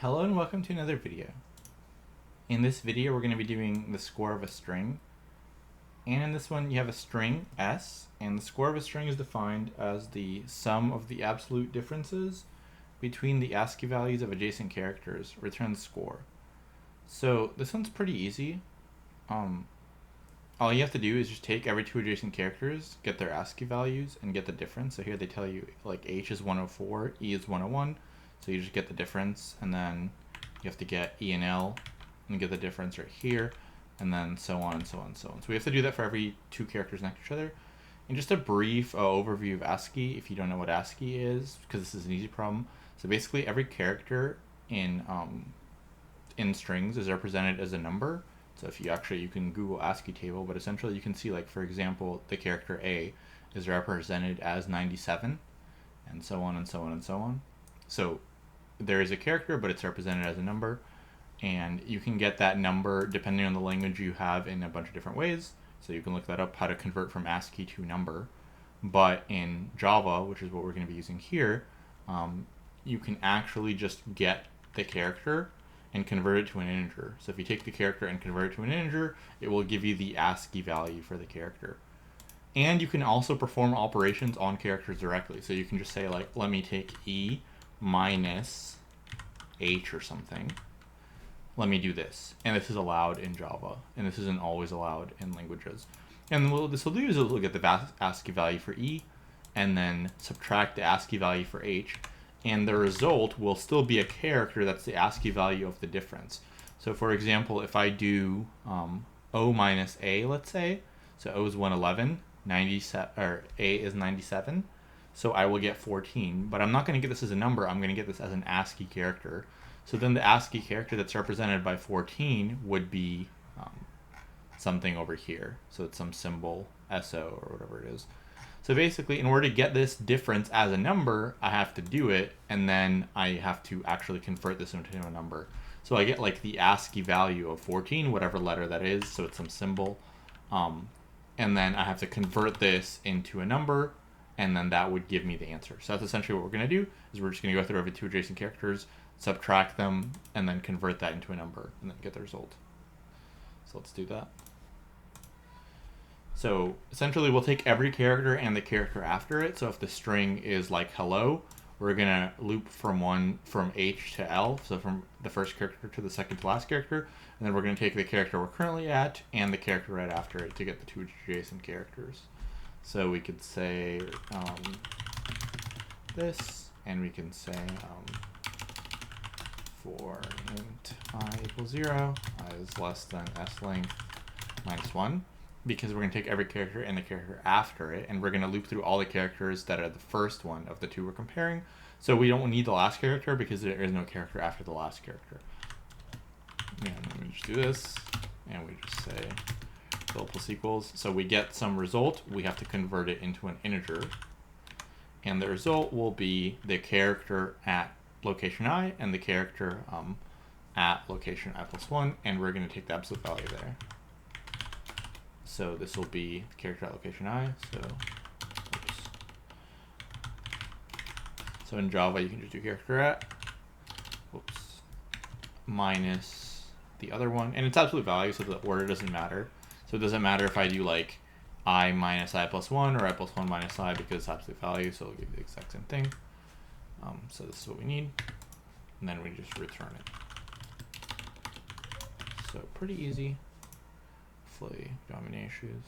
Hello and welcome to another video. In this video we're going to be doing the score of a string, and in this one you have a string s, and the score of a string is defined as the sum of the absolute differences between the ASCII values of adjacent characters return the score. So this one's pretty easy. All you have to do is just take every two adjacent characters, get their ASCII values, and get the difference. So here they tell you like H is 104, E is 101. So you just get the difference, and then you have to get E and L and get the difference right here, and then so on and so on and so on. So we have to do that for every two characters next to each other. And just a brief overview of ASCII, if you don't know what ASCII is, because this is an easy problem. So basically every character in strings is represented as a number. So if you can Google ASCII table, but essentially you can see, like, for example, the character A is represented as 97, and so on and so on and so on. So there is a character, but it's represented as a number, and you can get that number depending on the language you have in a bunch of different ways. So you can look that up, how to convert from ASCII to number. But in Java, which is what we're going to be using here, you can actually just get the character and convert it to an integer. So if you take the character and convert it to an integer, it will give you the ASCII value for the character. And you can also perform operations on characters directly. So you can just say, like, let me take E minus H or something. Let me do this. And this is allowed in Java. And this isn't always allowed in languages. And what this will do is it'll get the ASCII value for E and then subtract the ASCII value for H. And the result will still be a character that's the ASCII value of the difference. So for example, if I do O minus A, let's say, so O is 111, 97, or A is 97, so I will get 14, but I'm not going to get this as a number, I'm going to get this as an ASCII character. So then the ASCII character that's represented by 14 would be something over here. So it's some symbol, SO or whatever it is. So basically, in order to get this difference as a number, I have to do it, and then I have to actually convert this into a number. So I get like the ASCII value of 14, whatever letter that is, so it's some symbol. And then I have to convert this into a number, and then that would give me the answer. So that's essentially what we're going to do, is we're just going to go through every two adjacent characters, subtract them, and then convert that into a number, and then get the result. So let's do that. So essentially we'll take every character and the character after it. So if the string is like hello, we're going to loop from H to L, so from the first character to the second to last character, and then we're going to take the character we're currently at and the character right after it to get the two adjacent characters. So we could say this, and we can say for int I equals 0, I is less than s length minus 1, because we're going to take every character and the character after it, and we're going to loop through all the characters that are the first one of the two we're comparing. So we don't need the last character because there is no character after the last character. And we just do this, and we just say fill plus equals. So we get some result. We have to convert it into an integer. And the result will be the character at location I and the character at location I plus 1, and we're going to take the absolute value there. So this will be the character at location I. So in Java, you can just do character at, minus the other one. And it's absolute value, so the order doesn't matter. So it doesn't matter if I do like I minus I plus 1 or I plus 1 minus I, because it's absolute value, so it'll give you the exact same thing. So this is what we need. And then we just return it. So pretty easy. Hopefully, don't have any issues.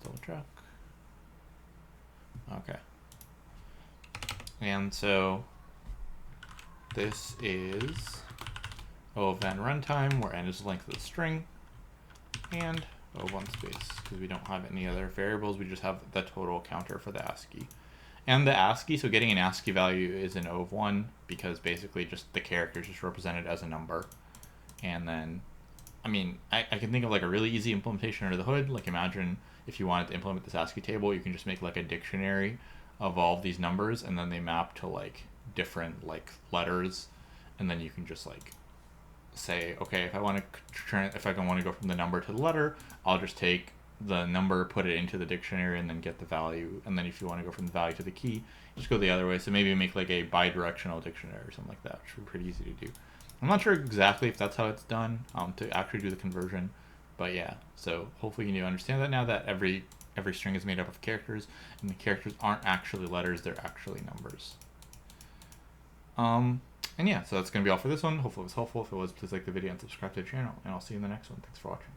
Double check. Okay. And so this is O of n runtime, where n is the length of the string, and O of 1 space, because we don't have any other variables, we just have the total counter for the ASCII. And the ASCII, so getting an ASCII value is an O of 1, because basically just the character is just represented as a number. And then, I mean, I can think of like a really easy implementation under the hood. Like, imagine if you wanted to implement this ASCII table, you can just make like a dictionary of all of these numbers, and then they map to like different like letters, and then you can just like say, okay, if I want to go from the number to the letter, I'll just take the number, put it into the dictionary, and then get the value. And then if you want to go from the value to the key, just go the other way. So maybe make like a bi-directional dictionary or something like that, which would be pretty easy to do. I'm not sure exactly if that's how it's done to actually do the conversion, but yeah. So hopefully you understand that now, that every string is made up of characters, and the characters aren't actually letters, they're actually numbers. And yeah, so that's going to be all for this one. Hopefully it was helpful. If it was, please like the video and subscribe to the channel, and I'll see you in the next one. Thanks for watching.